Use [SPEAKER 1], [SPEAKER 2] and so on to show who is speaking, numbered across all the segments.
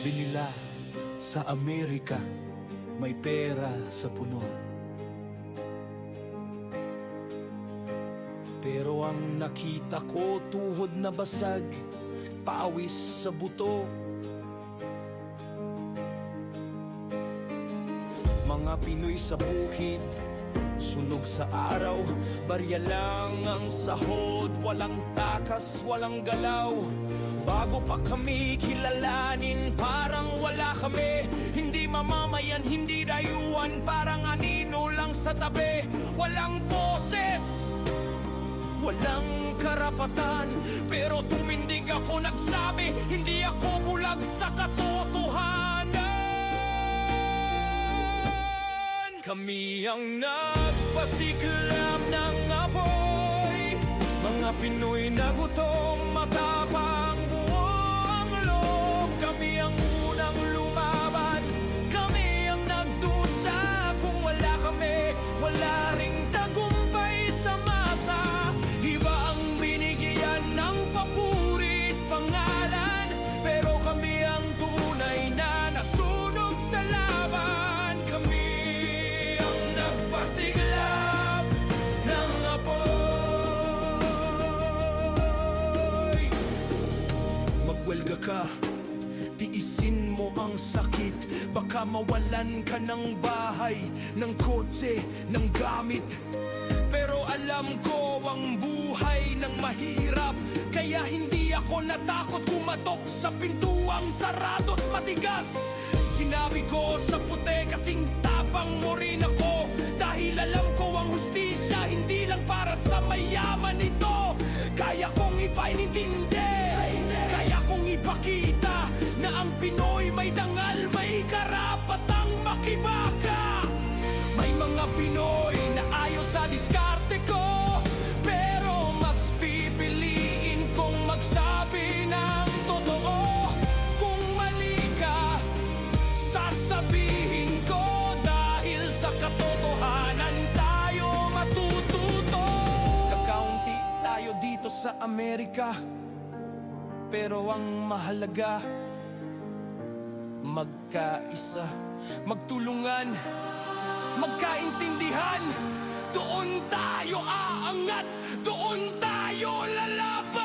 [SPEAKER 1] Sabi nila, sa Amerika, may pera sa puno. Pero ang nakita ko, tuhod na basag, pawis sa buto. Mga Pinoy sa bukid, sunog sa araw, barya lang ang sahod, walang takas, walang galaw. Bago pa kami kilalanin, parang wala kami. Hindi mamamayan, hindi dayuhan, parang anino lang sa tabi. Walang boses, walang karapatan, pero tumindig ako, nagsabi, hindi ako bulag sa katotohanan. Kami ang nagpasiklab ng apoy, mga Pinoy na gutom, matapang buong loob. Kami ang unang lumaban, kami ang nagdusa. Kung wala kami, wala ring tagumpay sa masa. Iba ang binigyan ng papuri at pangalan, pero kami ang tunay na nasunog sa laban. Kami ang nagpasiglab ng apoy. Magwelga ka, tiisin mo ang sakit, baka mawalan ka ng bahay, ng kotse, ng gamit. Pero alam ko ang buhay ng mahirap, kaya hindi ako natakot kumatok sa pintuang sarado at matigas. Sinabi ko sa puti kasing tapang mo rin ako, dahil alam ko ang hustisya hindi lang para sa mayaman ito. Kaya kong ipainintindi, kaya kong ipakita na ang Pinoy may dangal, may karapatang makibaka. May mga Pinoy na ayaw sa diskarte ko, pero mas pipiliin kong magsabi ng totoo. Kung mali ka, sasabihin ko, dahil sa katotohanan tayo matututo. Kakaunti tayo dito sa Amerika, pero ang mahalaga, magkaisa, magtulungan, magkaintindihan. Doon tayo aangat, doon tayo lalaban.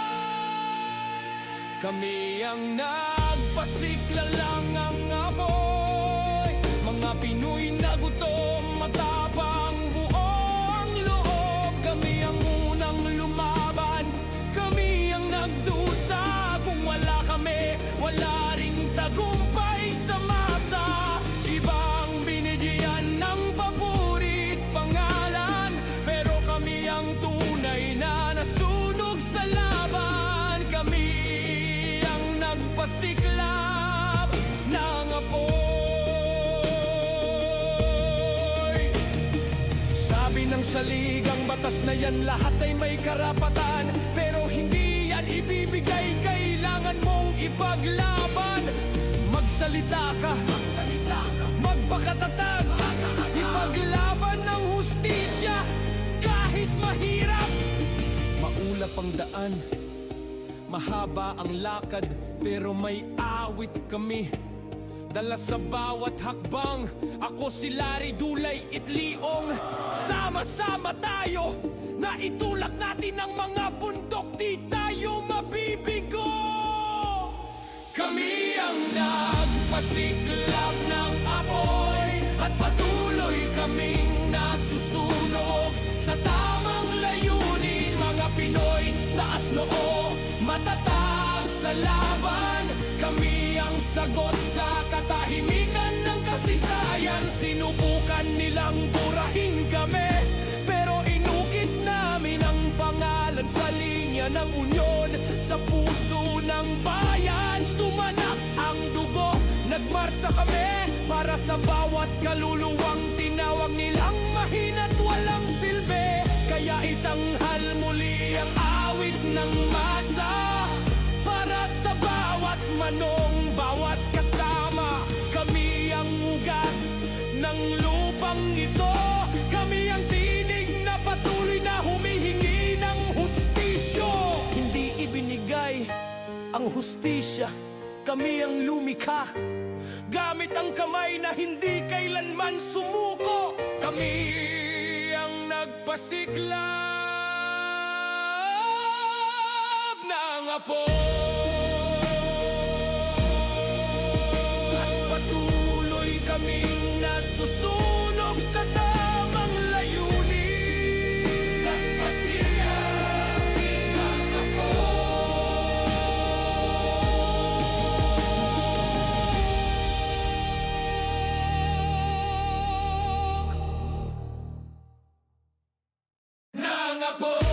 [SPEAKER 1] Kami ang nagpasikla lang ang apoy, mga Pinoy na gutom, matapang buong loob. Kami ang unang lumaban, kami ang nagdusa. Kung wala kami, wala ring tagumpay sa masa. Ibang binigyan ng papuri at pangalan, pero kami ang tunay na nasunog sa laban. Kami ang nagpasiklab ng apoy. Sabi ng saligang batas na yan, lahat ay may karapatan, pero hindi yan ibibigay, kailangan mong ipaglaban. Magsalita ka, magpakatatag, ipaglaban ng hustisya kahit mahirap. Maulap ang daan, mahaba ang lakad, pero may awit kami. Dala sa bawat hakbang, ako si Larry, Dulay, Itliong. Sama-sama tayo, na itulak natin ang mga bundok, di tayo mabibigo. Kami ang nagpasiklab ng apoy, at patuloy kaming nasusunog sa tamang layunin. Mga Pinoy, taas noo, matatag sa laban. Kami ang sagot sa katahimikan ng kasaysayan. Sinubukan nilang burahin kami, pero inukit namin ang pangalan sa linya ng unyon. Sa puso ng bayan, tumanak ang dugo. Nagmarcha kami para sa bawat kaluluwang tinawag nilang mahina't walang silbi. Kaya itanghal muli ang awit ng masa, para sa bawat manong, bawat kasama. Kami ang ugat ng lupang ito, kami ang tinig na patuloy na humihingi ng hustisyo. Hindi ibinigay ang hustisya kami ang lumikha. Gamit ang kamay na hindi kailanman sumuko. Kami ang nagpasiklab ng apoy. At patuloy kaming nasusunog sa tamang layunin. Nagpasiklab ng apoy. Nang apoy.